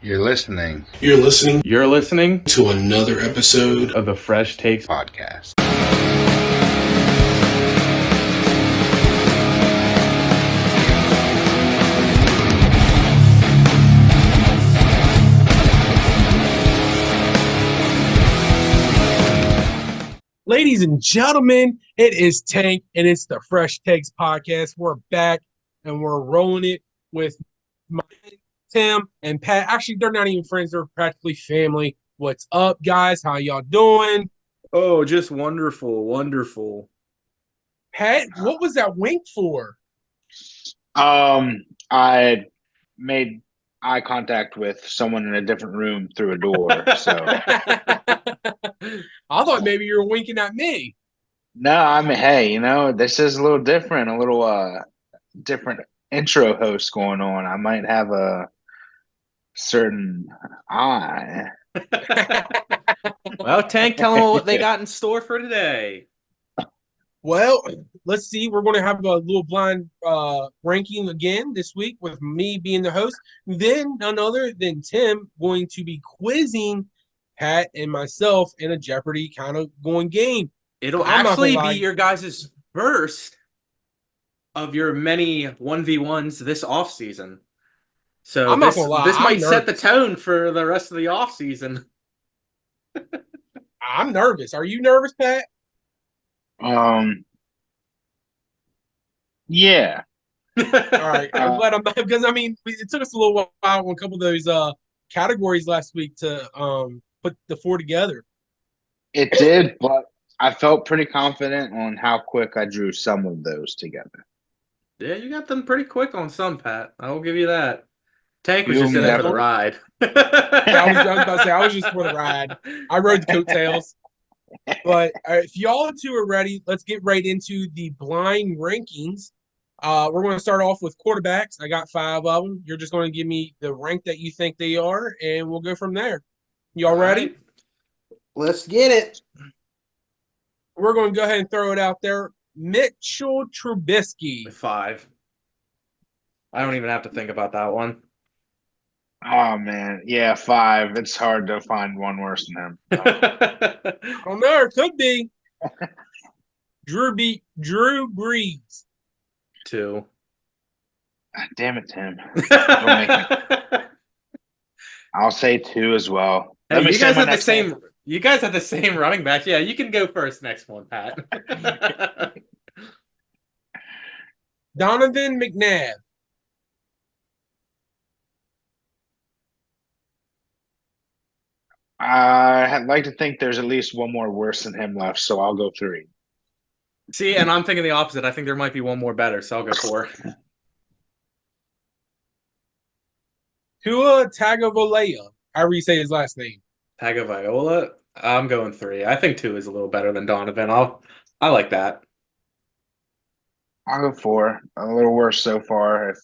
You're listening You're listening to another episode of the FreshTakes podcast. Ladies and gentlemen, it is Tank and it's the Fresh Takes podcast. We're back and we're rolling it with my Tim and Pat. Actually, they're not even friends, they're practically family. What's up, guys? How y'all doing? Oh, just wonderful, wonderful. Pat, what was that wink for? I made eye contact with someone in a different room through a door. So I thought maybe you were winking at me. no, hey, this is a little different, a little different intro host going on. I might have a certain eye. Well, Tank, tell them what they got in store for today. Well, let's see. We're going to have a little blind ranking again this week with me being the host. Then none other than Tim going to be quizzing Pat and myself in a Jeopardy kind of going game. It'll actually be your guys' first of your many 1v1s this offseason. So I'm not gonna lie, this might I'm set the nervous. tone for the rest of the offseason. I'm nervous. Are you nervous, Pat? Yeah. All right. I'm glad I'm not, because it took us a little while on a couple of those categories last week to put the four together. It did, but I felt pretty confident on how quick I drew some of those together. Yeah, you got them pretty quick on some, Pat. I will give you that. Tank was You just in it for the definitely- ride. Yeah, I was about to say, I was just for the ride. I rode the coattails. But if y'all two are ready, let's get right into the blind rankings. We're going to start off with quarterbacks. I got 5 of them. You're just going to give me the rank that you think they are, and we'll go from there. Y'all ready? Right. Let's get it. We're going to go ahead and throw it out there. Mitchell Trubisky. 5. I don't even have to think about that one. Oh man, yeah, 5. It's hard to find one worse than him. I don't know. It could be. Drew Brees. 2. Damn it, Tim. I'll say 2 as well. Hey, you guys have the same. You guys have the same running back. Yeah, you can go first next one, Pat. Donovan McNabb. I'd like to think there's at least one more worse than him left, so I'll go 3. See, and I'm thinking the opposite. I think there might be one more better, so I'll go 4. Tua Tagovailoa. However you say his last name. Tagovailoa. I'm going 3. I think 2 is a little better than Donovan. I like that. I'll go 4. A little worse so far if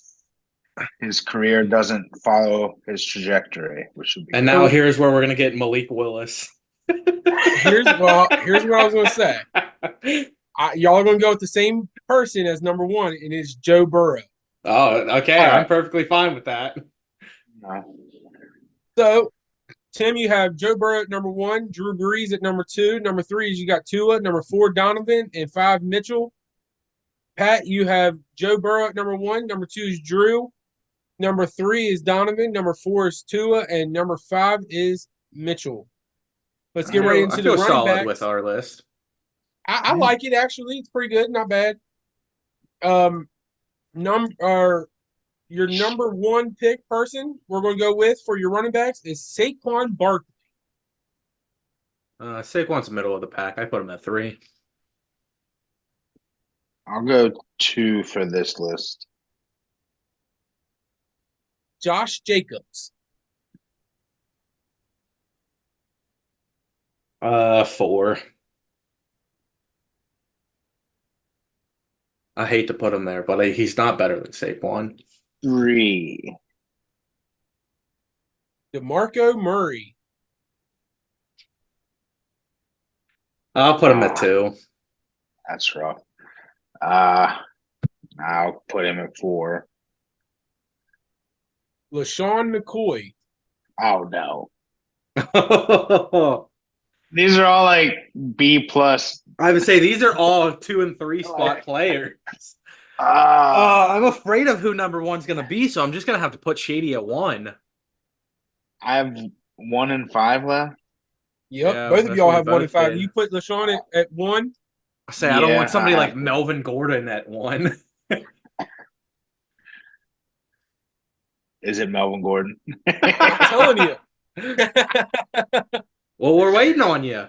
his career doesn't follow his trajectory, which would be. And now here's where we're gonna get Malik Willis. Here's what I was going to say. Y'all are going to go with the same person as number 1, and it's Joe Burrow. Oh, okay. All right. I'm perfectly fine with that. No. So, Tim, you have Joe Burrow at number 1, Drew Brees at number 2. Number 3 is you got Tua. Number 4, Donovan, and 5, Mitchell. Pat, you have Joe Burrow at number 1. Number 2 is Drew. Number 3 is Donovan. Number 4 is Tua, and number 5 is Mitchell. Let's get right into the running solid backs. with our list. I like it actually. It's pretty good, not bad. Your number 1 pick person we're going to go with for your running backs is Saquon Barkley. Saquon's middle of the pack. I put him at 3. I'll go 2 for this list. Josh Jacobs. 4. I hate to put him there, but he's not better than Saquon. 3. DeMarco Murray. I'll put him at 2. That's rough. I'll put him at 4. LaShawn McCoy. Oh no. I These are all like B plus. would say these are all 2 and 3 spot players. Ah, I'm afraid of who number one's gonna be, so I'm just gonna have to put Shady at 1. I have 1 and 5 left. Yep, Yeah, both of that's y'all what we have 1 and both 5. did. You put LaShawn at 1. I say I don't want Yeah, I somebody like have to. Melvin Gordon at 1. Is it Melvin Gordon? I'm telling you. Well, we're waiting on you.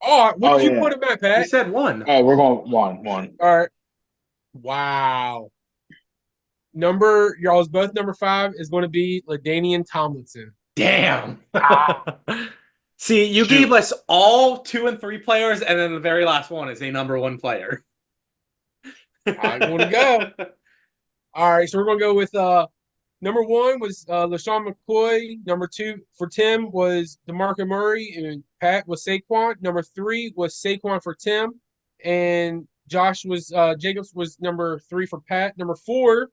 Oh, what Oh did you yeah. put him at, You Pat? said 1. Oh, we're going one. All right. Wow. Y'all's both number 5 is going to be LaDainian Tomlinson. Damn. Ah, See, you shoot. gave us all 2 and 3 players, and then the very last one is a number 1 player. I'm going to go. All right, so we're going to go with number 1 was LaShawn McCoy. Number 2 for Tim was DeMarco Murray, and Pat was Saquon. Number 3 was Saquon for Tim, and Josh was Jacobs was number 3 for Pat. Number 4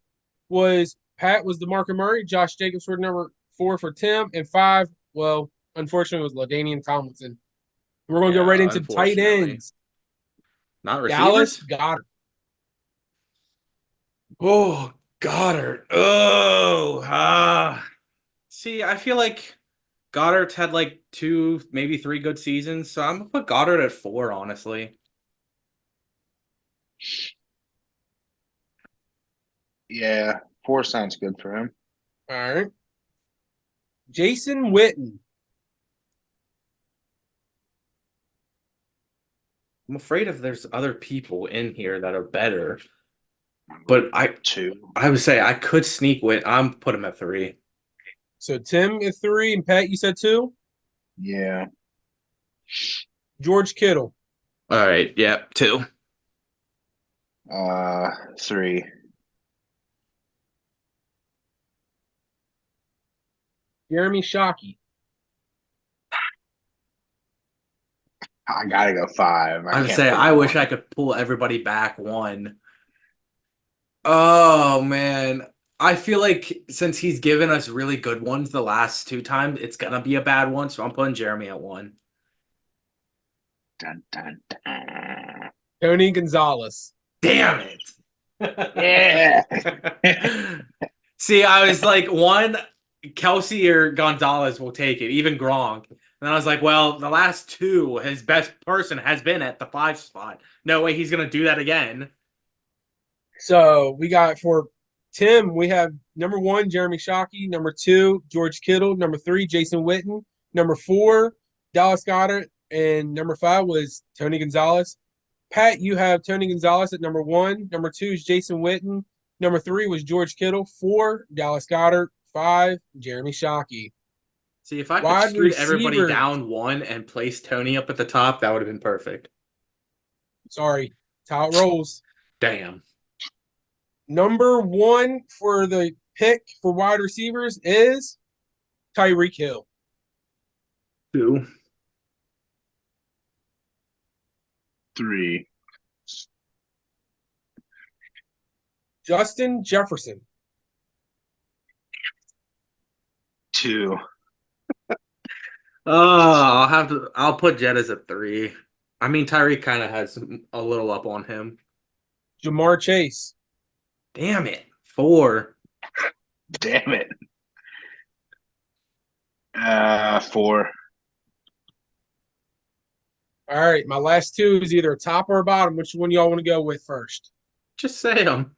was Pat was DeMarco Murray. Josh Jacobs were number 4 for Tim, and 5, well, unfortunately, was LaDainian Tomlinson. We're going to go right into tight unfortunately. ends. Not Dallas receivers? Goddard. Oh, Goddard. Oh, see, I feel like Goddard's had like 2, maybe 3 good seasons, so I'm gonna put Goddard at 4, honestly. Yeah, 4 sounds good for him. All right. Jason Witten. I'm afraid if there's other people in here that are better, but I 2. would say I could sneak with. I'm put him at 3. So Tim at 3, and Pat, you said 2. Yeah. George Kittle. All right, yeah, 2. 3. Jeremy Shockey. I gotta go 5. I I would can't say put I him wish on. I could pull everybody back 1. Oh man. I feel like since he's given us really good ones the last 2 times, it's gonna be a bad one, so I'm putting Jeremy at 1. Dun, dun, dun. Tony Gonzalez. Damn it. Yeah. See, I was like, 1, Kelsey or Gonzalez will take it, even Gronk. And I was like, well, the last 2, his best person has been at the 5 spot. No way he's gonna do that again. So we got for Tim, we have number 1, Jeremy Shockey. Number 2, George Kittle. Number 3, Jason Witten. Number 4, Dallas Goddard. And number 5 was Tony Gonzalez. Pat, you have Tony Gonzalez at number 1. Number 2 is Jason Witten. Number 3 was George Kittle. 4, Dallas Goddard. 5, Jeremy Shockey. See, if I could Wide scoot everybody receiver. down 1 and place Tony up at the top, that would have been perfect. Sorry, that's how it rolls. Damn. Number 1 for the pick for wide receivers is Tyreek Hill. 2. 3. Justin Jefferson. 2. Oh, I'll put Jed as a 3. I mean, Tyreek kind of has a little up on him. Jamar Chase. Damn it. 4. Damn it. 4. All right, my last 2 is either a top or a bottom. Which one y'all want to go with first? Just say them.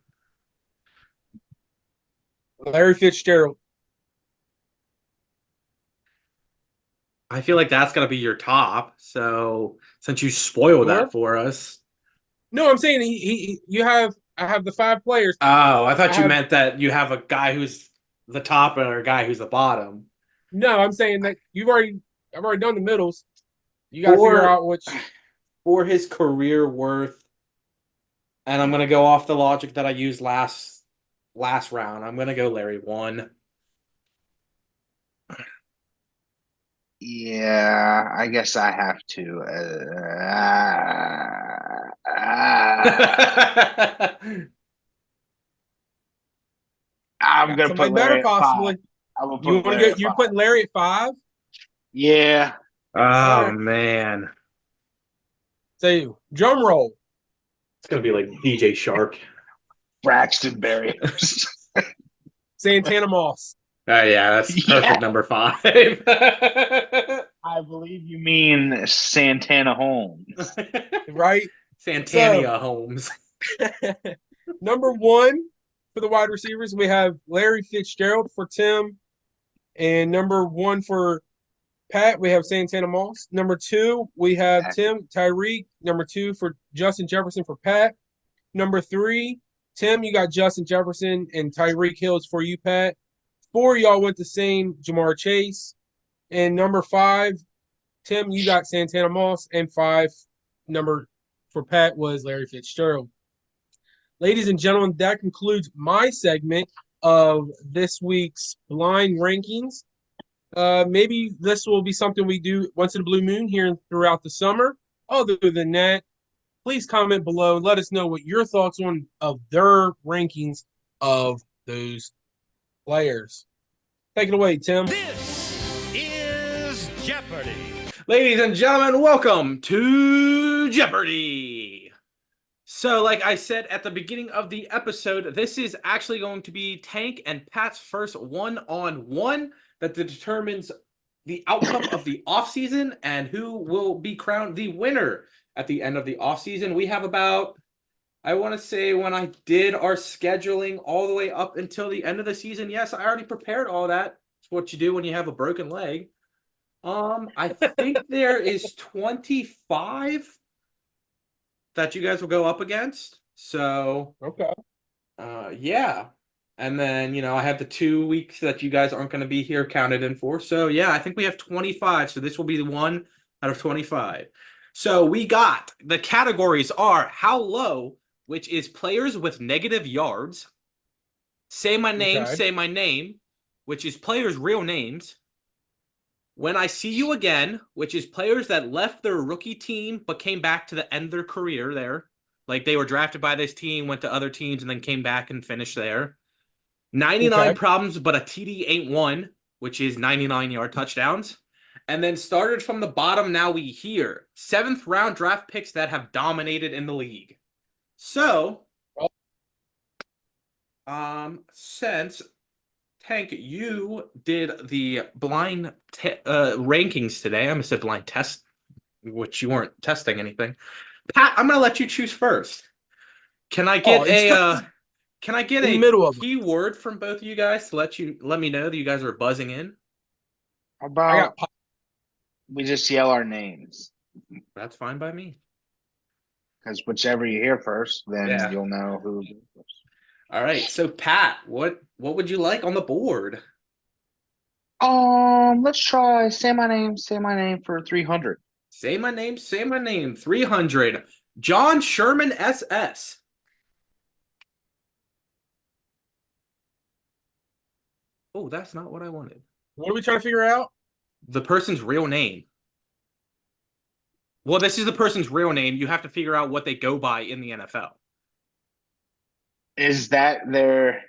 Larry Fitzgerald. I feel like that's going to be your top. So since you spoiled Sure. that for us. No, I'm saying I have the 5 players. Oh, I thought you meant that you have a guy who's the top and a guy who's the bottom. No, I'm saying that I've already done the middles. You got to figure out which. For his career worth, and I'm going to go off the logic that I used last round. I'm going to go Larry 1. Yeah, I guess I have to. I'm gonna put Larry at 5. I will You put want to Larry get? at You're 5. putting Larry at 5. Yeah. Oh Alright. man, So drum roll. it's gonna be like DJ Shark. Braxton Berrios. Santana Moss. Oh yeah, that's Yeah. perfect number 5. I believe you mean Santana Holmes. Right. So Santania Holmes. number 1 for the wide receivers, we have Larry Fitzgerald for Tim, and number 1 for Pat, we have Santana Moss. Number 2, we have Tim Tyreek. Number 2 for Justin Jefferson for Pat. Number 3, Tim, you got Justin Jefferson and Tyreek Hills for you, Pat. 4, y'all went the same, Jamar Chase. And number 5, Tim, you got Santana Moss. And 5, number for Pat was Larry Fitzgerald. Ladies and gentlemen, that concludes my segment of this week's blind rankings. Maybe this will be something we do once in a blue moon here throughout the summer. Other than that, please comment below and let us know what your thoughts on of their rankings of those players. Take it away, Tim. This is Jeopardy! Ladies and gentlemen, welcome to Jeopardy! So, like I said at the beginning of the episode, this is actually going to be Tank and Pat's first one-on-one that determines the outcome of the offseason and who will be crowned the winner at the end of the offseason. We have about, I want to say, when I did our scheduling all the way up until the end of the season, yes, I already prepared all that. It's what you do when you have a broken leg. I think there is 25 that you guys will go up against. So, Okay. yeah. And then, I have the 2 weeks that you guys aren't going to be here counted in for. So, yeah, I think we have 25. So this will be the one out of 25. So we got, the categories are how low, which is players with negative yards. Say my name, Okay. say my name, which is players' real names. When I see you again, which is players that left their rookie team but came back to the end of their career there. Like they were drafted by this team, went to other teams, and then came back and finished there. 99 Okay. problems, but a TD ain't one, which is 99-yard touchdowns. And then started from the bottom, now we hear 7th round draft picks that have dominated in the league. So, since Tank, you did the blind rankings today. I'm gonna say blind test, which you weren't testing anything. Pat, I'm gonna let you choose first. Can I get Can I get in the a middle of it. keyword from both of you guys to let me know that you guys are buzzing in? How I about got we just yell our names? That's fine by me. Because whichever you hear first, then Yeah. you'll know who. All right. So Pat, what would you like on the board? Let's try say my name for 300. Say my name, say my name. 300. John Sherman SS. Oh, that's not what I wanted. What are we trying to figure out? The person's real name. Well, this is the person's real name. You have to figure out what they go by in the NFL. Is that their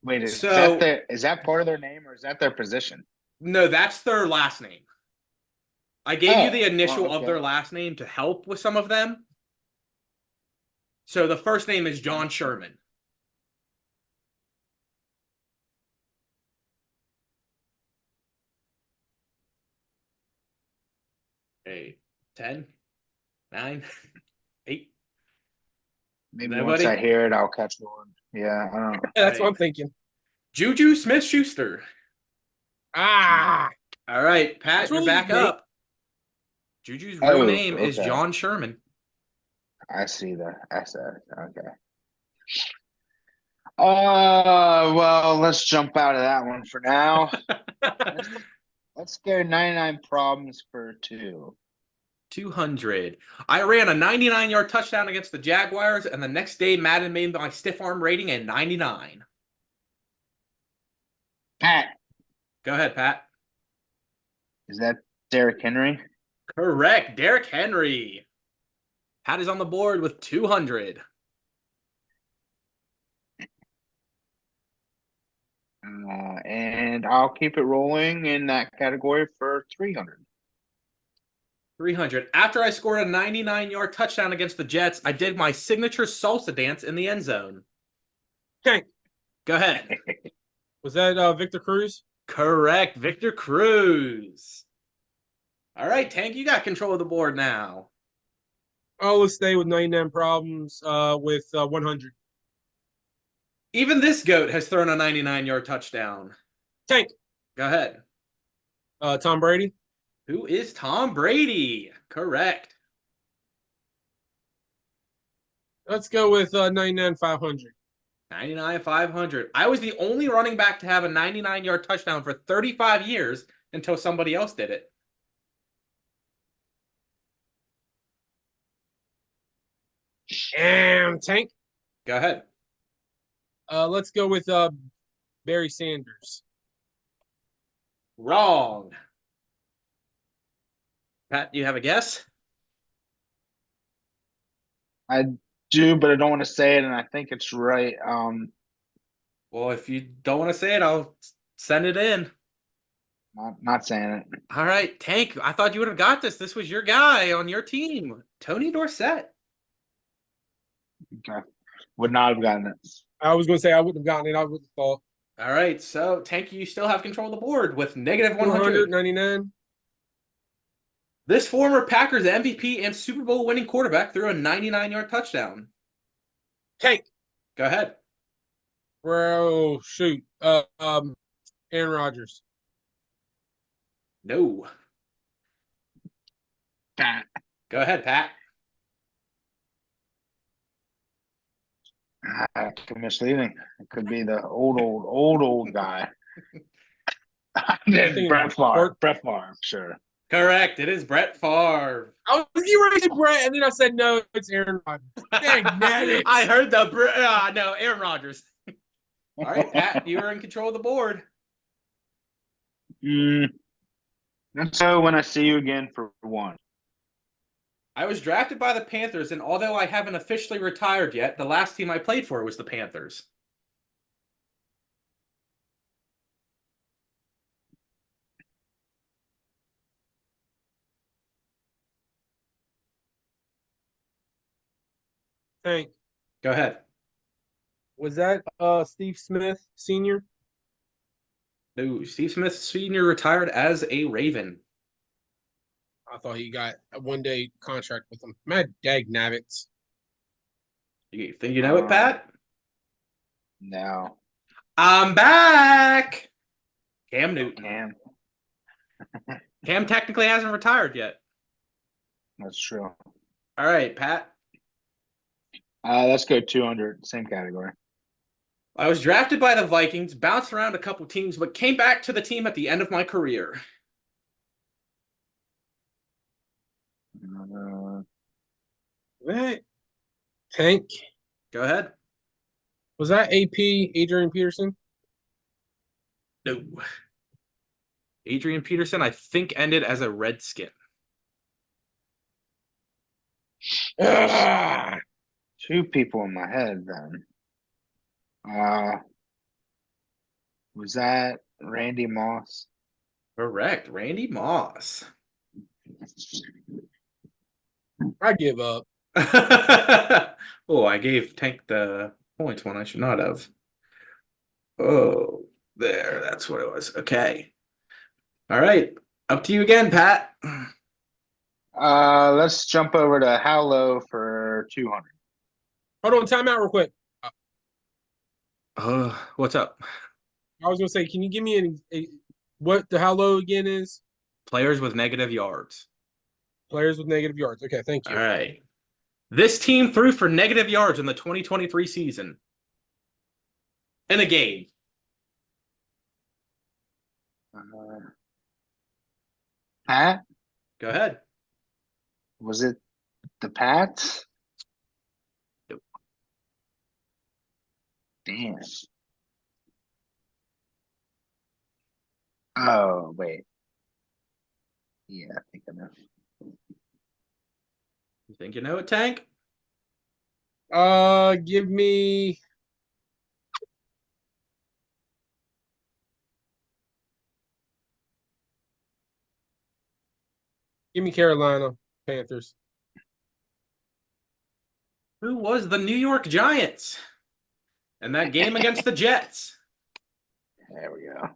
wait, is that part of their name or is that their position? No, that's their last name. I gave you the initial okay. of their last name to help with some of them. So the first name is John Sherman. Okay, 10, 9, 8. Maybe Nobody? once I hear it, I'll catch on. Yeah, I don't know. That's what I'm thinking. Juju Smith-Schuster. Ah, All right, Pat, That's you're really back neat. up. Juju's real Oh, name is okay. John Sherman. I see the SS. Okay. Well, let's jump out of that one for now. Let's go 99 problems for 2. 200. I ran a 99-yard touchdown against the Jaguars, and the next day Madden made my stiff arm rating a 99. Pat, Go ahead, Pat. is that Derrick Henry? Correct. Derrick Henry. Pat is on the board with 200. And I'll keep it rolling in that category for 300. 300. After I scored a 99-yard touchdown against the Jets, I did my signature salsa dance in the end zone. Tank. Go ahead. Was that Victor Cruz? Correct. Victor Cruz. All right, Tank, you got control of the board now. Oh, let's stay with 99 problems with 100. Even this goat has thrown a 99-yard touchdown. Tank. Go ahead. Tom Brady. Who is Tom Brady? Correct. Let's go with 99 500. 99-500. I was the only running back to have a 99-yard touchdown for 35 years until somebody else did it. And Tank. Go ahead. Let's go with Barry Sanders. Wrong. Pat, you have a guess? I do, but I don't want to say it, and I think it's right. Well, if you don't want to say it, I'll send it in. Not saying it. All right, Tank, I thought you would have got this. This was your guy on your team, Tony Dorsett. Okay. Would not have gotten it. I was going to say I wouldn't have gotten it. I would have thought. All right, so Tank, you still have control of the board with negative 100. 199. This former Packers MVP and Super Bowl winning quarterback threw a 99-yard touchdown. Tank. Go ahead. Bro, shoot. Aaron Rodgers. No. Pat. Go ahead, Pat. Misleading. It could be the old guy. Brett Favre. Brett Favre, sure. Correct. It is Brett Favre. I was getting ready to say Brett, and then I said no, it's Aaron Rodgers. Dang, it. I heard the no, Aaron Rodgers. All right, Pat, you are in control of the board. And so when I see you again for one. I was drafted by the Panthers, and although I haven't officially retired yet, the last team I played for was the Panthers. Tank. Go ahead. Was that Steve Smith Sr.? No, Steve Smith Sr. retired as a Raven. I thought he got a one-day contract with them. Mad dag nabbits. You think you know it, Pat? No. I'm back. Cam Newton. Cam technically hasn't retired yet. That's true. All right, Pat. Let's go 200. Same category. I was drafted by the Vikings, bounced around a couple teams, but came back to the team at the end of my career. That Tank. Go ahead. Was that AP Adrian Peterson? No. Adrian Peterson, I think, ended as a Redskin. Two people in my head then. Was that Randy Moss? Correct. Randy Moss. I give up. Oh, I gave Tank the points when I should not have. Oh, there. That's what it was. Okay. All right. Up to you again, Pat. Let's jump over to how low for 200. Hold on, time out real quick. What's up? I was gonna say, can you give me what the how low again is? Players with negative yards. Players with negative yards. Okay, thank you. All right. This team threw for negative yards in the 2023 season. In a game. Pat? Go ahead. Was it the Pats? Nope. Damn. Oh, wait. Yeah, I think I know. You think you know it, Tank? Give me Give me Carolina Panthers. Who was the New York Giants? And that game against the Jets. There we go.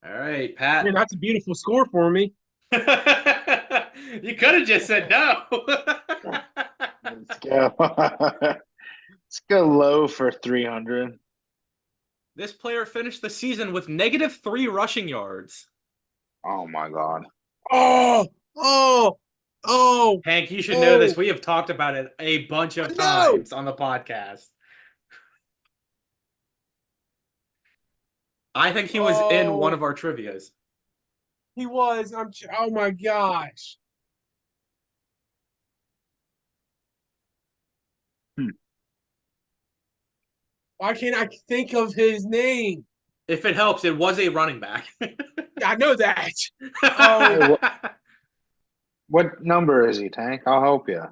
All right, Man, Pat. that's a beautiful score for me. You could have just said no. Let's go. Let's go low for 300. This player finished the season with -3 rushing yards. Oh my God. Oh, oh, oh, Hank, you should know this. oh. We have talked about it a bunch of No. times on the podcast. I think he was in one Oh, of our trivias. he was. Oh my gosh. Hmm. Why can't I think of his name? If it helps, it was a running back. I know that. Hey, what number is he, Tank? I'll help you.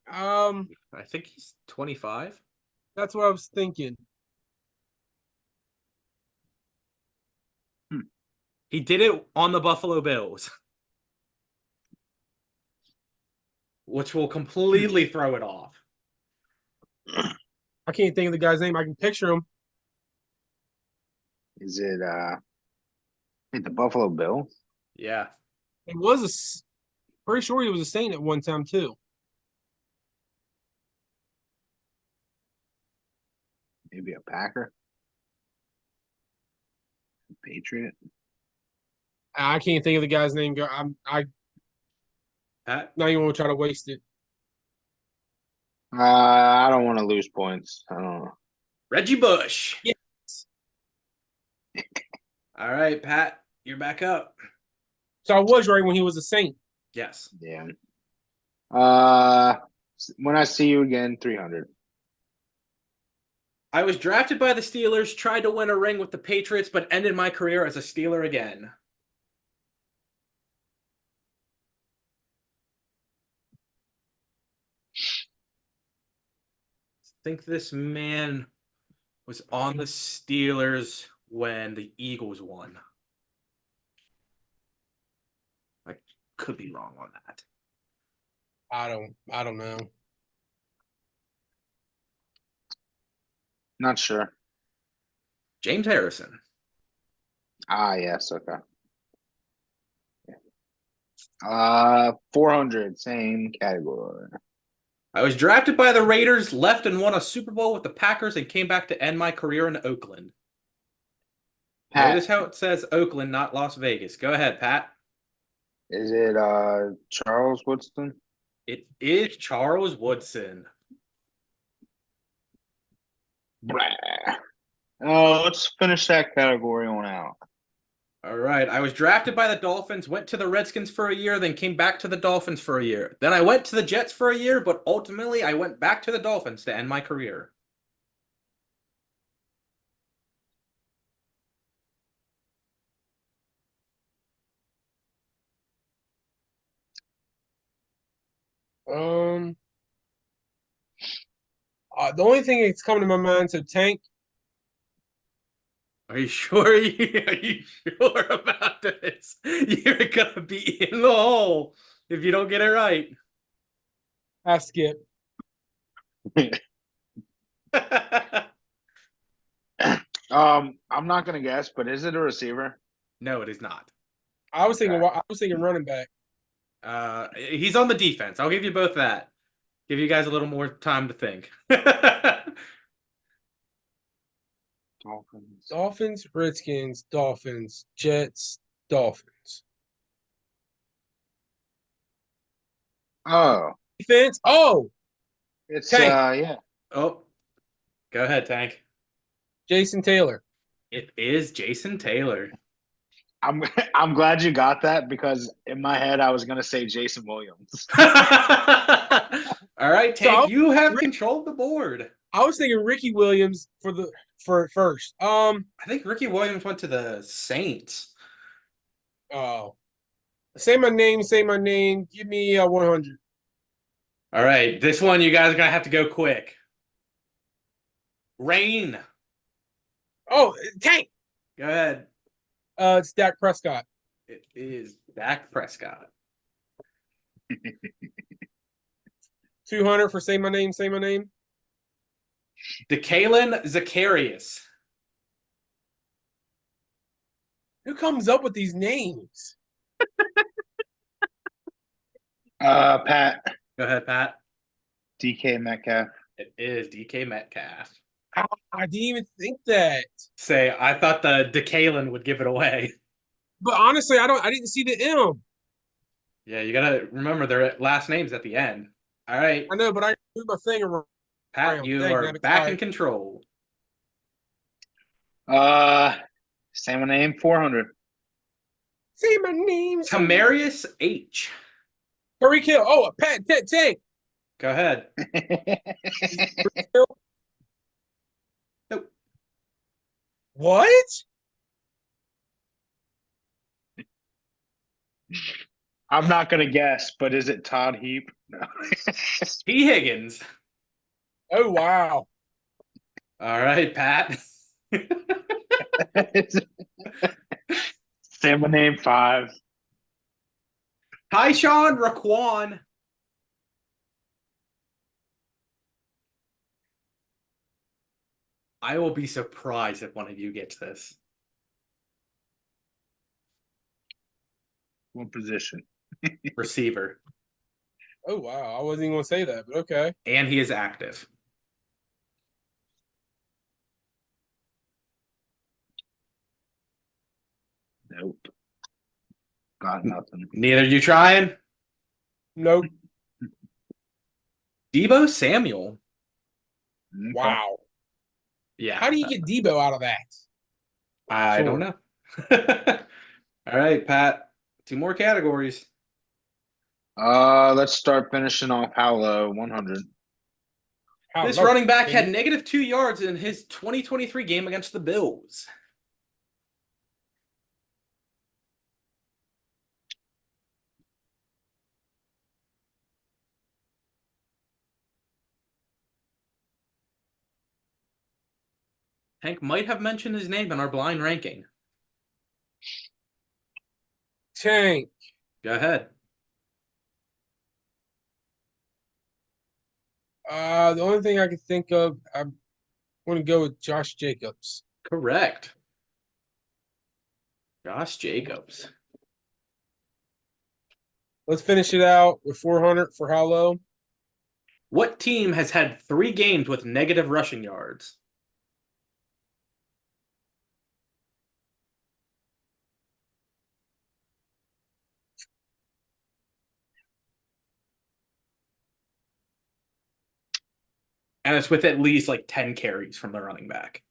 I think he's 25. That's what I was thinking. He did it on the Buffalo Bills, which will completely throw it off. I can't think of the guy's name. I can picture him. Is it the Buffalo Bills? Yeah. He was pretty sure he was a Saint at one time too. Maybe a Packer? Patriot? I can't think of the guy's name. I Pat? not even want to try to waste it. I don't want to lose points. I don't know. Reggie Bush. Yes. All right, Pat, you're back up. So I was right when he was a Saint. Yes. Yeah. When I see you again, 300. I was drafted by the Steelers, tried to win a ring with the Patriots, but ended my career as a Steeler again. I think this man was on the Steelers when the Eagles won. I could be wrong on that. I don't know. Not sure. James Harrison. Yes, okay. 400, same category. I was drafted by the Raiders, left and won a Super Bowl with the Packers, and came back to end my career in Oakland. Pat, Notice how it says Oakland, not Las Vegas. Go ahead, Pat. is it Charles Woodson? It is Charles Woodson. Blah. Let's finish that category on out. All right. I was drafted by the Dolphins, went to the Redskins for a year, then came back to the Dolphins for a year. Then I went to the Jets for a year, but ultimately I went back to the Dolphins to end my career. Um, the only thing that's coming to my mind, so Tank. Are you sure? Are you sure about this? You're gonna be in the hole if you don't get it right. I skip. I'm not gonna guess, but is it a receiver? No, it is not. I was thinking. Okay. I was thinking running back. He's on the defense. I'll give you both that. Give you guys a little more time to think. Dolphins. Dolphins, Redskins, Dolphins, Jets, Dolphins. Oh, Defense. Oh, it's Tank. yeah. Oh, go ahead, Tank. Jason Taylor. It is Jason Taylor. I'm glad you got that because in my head I was gonna say Jason Williams. All right, Tank, So, you have control of the board. I was thinking Ricky Williams for first. I think Ricky Williams went to the Saints. Oh, say my name. Say my name. Give me 100. All right, this one you guys are gonna have to go quick. Rain. Oh, Tank. Go ahead. It's Dak Prescott. It is Dak Prescott. $200 for say my name, say my name. Decalen Zacharias. Who comes up with these names? Pat. Go ahead, Pat. DK Metcalf. It is DK Metcalf. I didn't even think that. Say, I thought the Decalen would give it away. But honestly, I didn't see the M. Yeah, you gotta remember their last names at the end. All right, I know, but I moved my thing around. Pat, you Dang, are nabbit. back All in right. control. Say my name. 400. Say my name. Tamarius H. Hurry kill. Oh, Pat Tank. Go ahead. Kill. Nope. What? I'm not gonna guess, but is it Todd Heap? No. T. Higgins. Oh wow. All right, Pat. Say my name. 5. Tyshawn Raquan. I will be surprised if one of you gets this. What position? Receiver. Oh wow. I wasn't even gonna say that, but okay. And he is active. Nope. Got nothing. Neither you trying? Nope. Debo Samuel. Okay. Wow. Yeah. How do you get Debo out of that? I don't know. All right, Pat. 2 more categories. Let's start finishing off how low. 100. How This low? running back had negative 2 yards in his 2023 game against the Bills. Hank might have mentioned his name in our blind ranking. Tank. Go ahead. The only thing I can think of, I want to go with Josh Jacobs. Correct. Josh Jacobs. Let's finish it out with 400 for how low? What team has had 3 games with negative rushing yards? And it's with at least like 10 carries from the running back.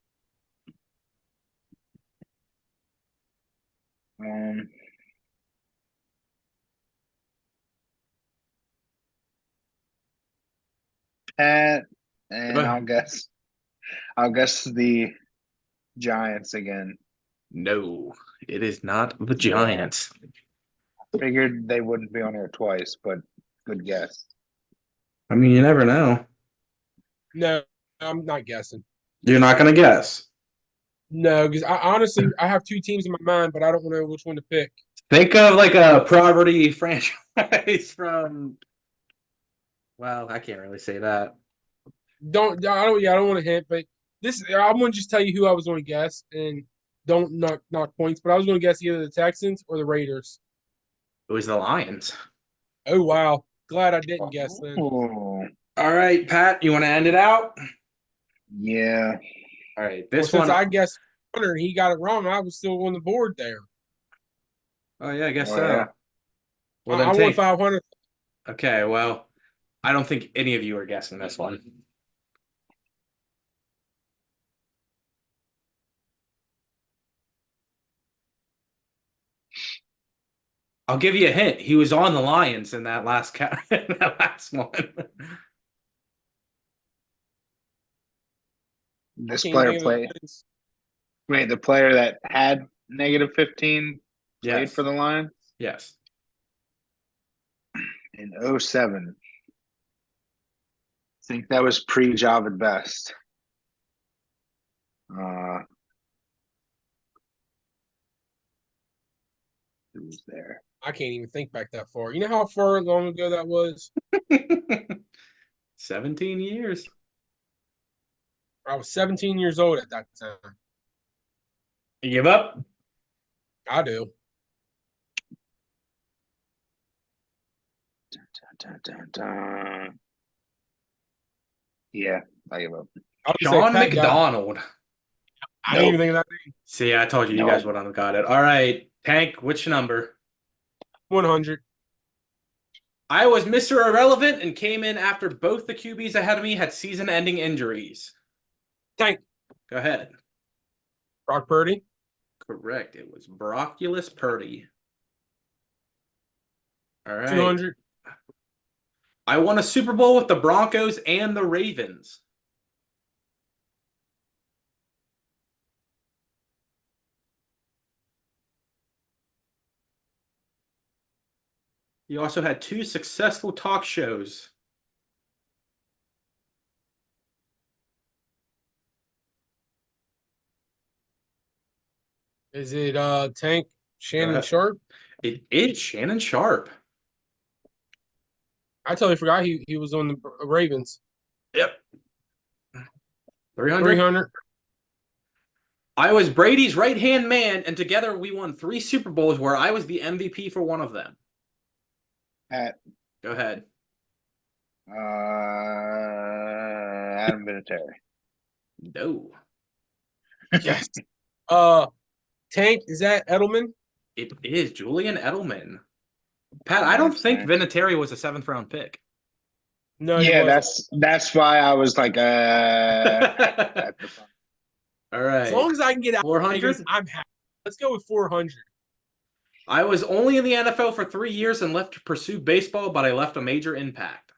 Pat, and I'll guess the Giants again. No, it is not the Giants. Figured they wouldn't be on here twice, but good guess. I mean, you never know. No, I'm not guessing. You're not going to guess. No, because I honestly I have 2 teams in my mind, but I don't know which one to pick. Think of like a property franchise from. Well, I can't really say that. I don't want to hint, but this I'm gonna just tell you who I was going to guess, and don't knock points. But I was going to guess either the Texans or the Raiders. It was the Lions. Oh wow, glad I didn't guess then. Oh, All right, Pat, you want to end it out? yeah. All right, Well, this since one. I guessed and he got it wrong, I was still on the board there. Oh yeah, I guess Oh, so. yeah. Well, I then won take. 500. Okay, well, I don't think any of you are guessing this one. I'll give you a hint. He was on the Lions in that last in that last one. This Can't player think of the played. names. Wait, the player that had negative 15 played Yes. for the Lions Yes. in 07. I think that was pre-Javid Best. Who was there? I can't even think back that far. You know how far long ago that was? 17 years. I was 17 years old at that time. You give up? I do. Dun, dun, dun. Yeah, I give up. I would say Sean Pat got it. McDonald. I didn't even think of that name. See, I told you, you No. guys would have got it. All right, Tank, which number? 100. I was Mr. Irrelevant and came in after both the QBs ahead of me had season-ending injuries. Tank. Go ahead. Brock Purdy. Correct. It was Brocculus Purdy. All right. 200. I won a Super Bowl with the Broncos and the Ravens. You also had 2 successful talk shows. Is it Tank Shannon ahead. Sharp? It is Shannon Sharp. I totally forgot he was on the Ravens. Yep. 300. 300. I was Brady's right-hand man, and together we won 3 Super Bowls where I was the MVP for one of them. Pat. Go ahead. Adam Vinatieri. No. Yes. Tank, is that Edelman? It is Julian Edelman. Pat, I don't think Vinatieri was a 7th-round pick. No, Yeah, that's why I was like, All at the front. right. As long as I can get out 400? I'm happy. Let's go with 400. I was only in the NFL for 3 years and left to pursue baseball, but I left a major impact.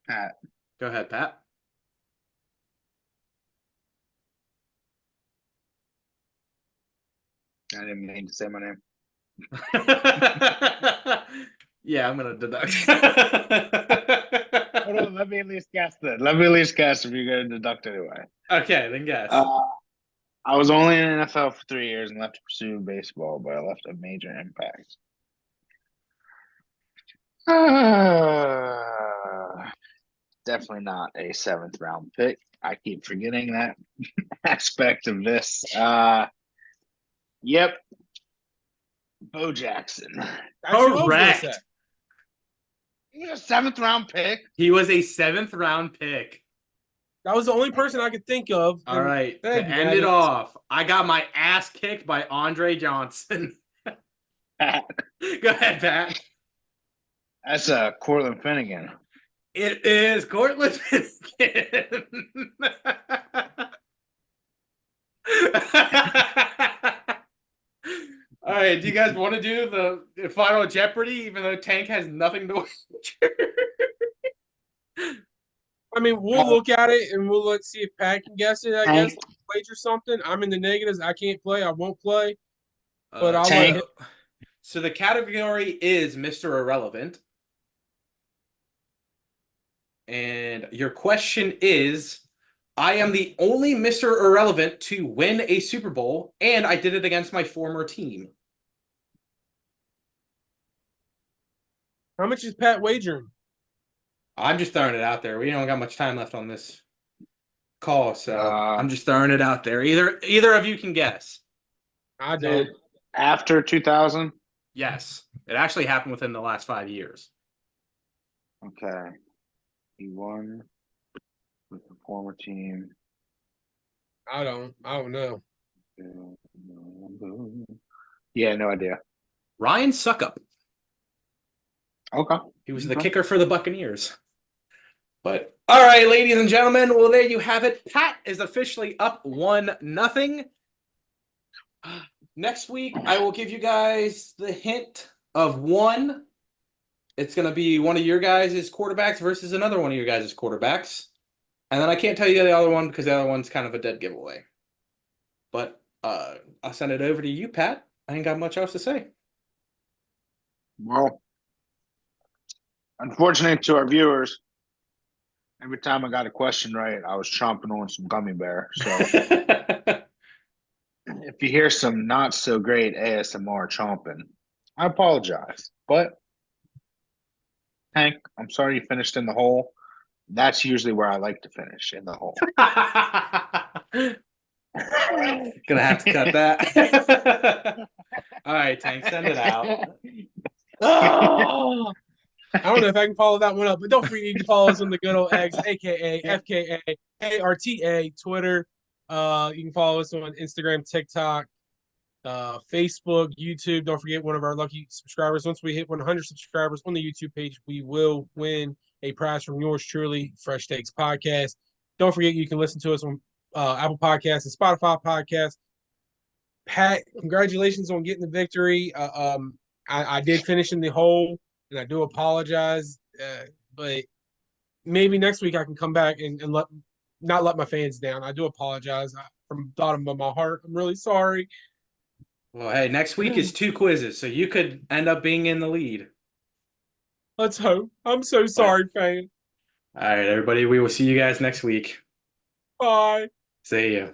Pat. Go ahead, Pat. I didn't mean to say my name. Yeah, I'm gonna deduct. Hold on, let me at least guess then. Let me at least guess if you're gonna deduct anyway. Okay, then guess. I was only in the NFL for 3 years and left to pursue baseball, but I left a major impact. Definitely not a 7th-round pick. I keep forgetting that aspect of this. Yep. Bo Jackson. That's who I was gonna Correct. say. He was a 7th-round pick. He was a 7th-round pick. That was the only person I could think of. All right, to Thank you, end it Matt. off, I got my ass kicked by Andre Johnson. Go ahead, Pat. That's Cortland Finnegan. It is Cortland Finnegan. All right, do you guys want to do the final Jeopardy, even though Tank has nothing to wager? I mean, we'll look at it and let's see if Pat can guess it. I guess wager something. I'm in the negatives. I can't play. I won't play. But I'll let him. So the category is Mr. Irrelevant. And your question is, I am the only Mr. Irrelevant to win a Super Bowl, and I did it against my former team. How much is Pat wagering? I'm just throwing it out there. We don't got much time left on this call, so I'm just throwing it out there. Either of you can guess. I don't. After 2000? Yes. It actually happened within the last 5 years. Okay. He won with the former team. I don't know. Yeah, no idea. Ryan Suckup. Okay. He was the kicker for the Buccaneers. But all right, ladies and gentlemen, well, there you have it. Pat is officially up 1-0. Next week, I will give you guys the hint of one. It's going to be one of your guys' quarterbacks versus another one of your guys' quarterbacks. And then I can't tell you the other one because the other one's kind of a dead giveaway. But I'll send it over to you, Pat. I ain't got much else to say. Well, unfortunately to our viewers, every time I got a question right, I was chomping on some gummy bear. So if you hear some not so great ASMR chomping, I apologize. But Hank, I'm sorry you finished in the hole. That's usually where I like to finish, in the hole. Gonna have to cut that. All right, Tank, send it out. Oh, I don't know if I can follow that one up, but don't forget you can follow us on the good old X, aka FKA ARTA, Twitter. You can follow us on Instagram, TikTok, Facebook, YouTube. Don't forget one of our lucky subscribers. Once we hit 100 subscribers on the YouTube page, we will win a prize from yours truly, Fresh Takes Podcast. Don't forget you can listen to us on Apple Podcasts and Spotify Podcasts. Pat, congratulations on getting the victory. I did finish in the hole, and I do apologize. But maybe next week I can come back and not let my fans down. I do apologize from the bottom of my heart. I'm really sorry. Well, hey, next week is 2 quizzes, so you could end up being in the lead. Let's hope. I'm so sorry, fan. All right, everybody. We will see you guys next week. Bye. See ya.